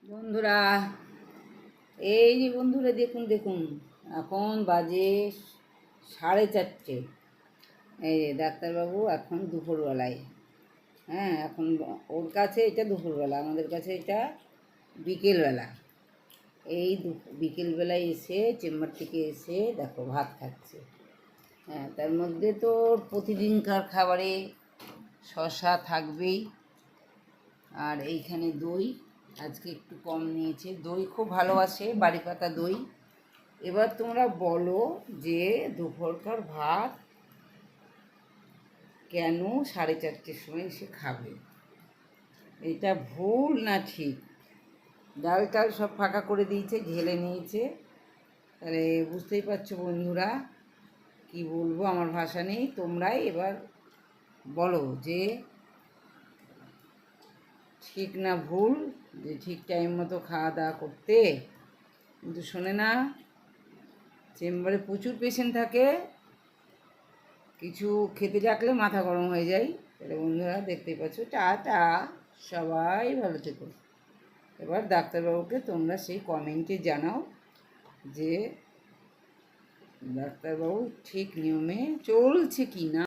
বন্ধুরা, এই যে বন্ধুরা দেখুন দেখুন, এখন বাজে 4:30। এই যে ডাক্তারবাবু এখন দুপুরবেলায়, হ্যাঁ এখন ওর কাছে এটা দুপুরবেলা, আমাদের কাছে এটা বিকেলবেলা। এই বিকেলবেলায় এসে চেম্বার থেকে এসে দেখো ভাত খাচ্ছে। হ্যাঁ, তার মধ্যে তো প্রতিদিনকার খাবারে শসা থাকবেই, আর এইখানে দই আজকে একটু কম নিয়েছে। দই খুব ভালোবাসে, বাড়ি পাতা দই। এবার তোমরা বলো যে দুপুরকার ভাত কেন 4:30 সময় এসে খাবে? এটা ভুল না ঠিক? ডাল টাল সব ফাঁকা করে দিয়েছে, ঢেলে নিয়েছে। তাহলে বুঝতেই পারছো বন্ধুরা, কি বলবো, আমার ভাষা নেই। তোমরাই এবার বলো যে ঠিক না ভুল, যে ঠিক টাইম মতো খাওয়া দাওয়া করতে। কিন্তু শোনে না, চেম্বারে প্রচুর পেশেন্ট থাকে, কিছু খেতে ডাকলে মাথা গরম হয়ে যায়। তাহলে বন্ধুরা দেখতেই পাচ্ছ, টাটা, সবাই ভালো থেকো। এবার ডাক্তারবাবুকে তোমরা সেই কমেন্টে জানাও যে ডাক্তারবাবু ঠিক নিয়মে চলছে কি না।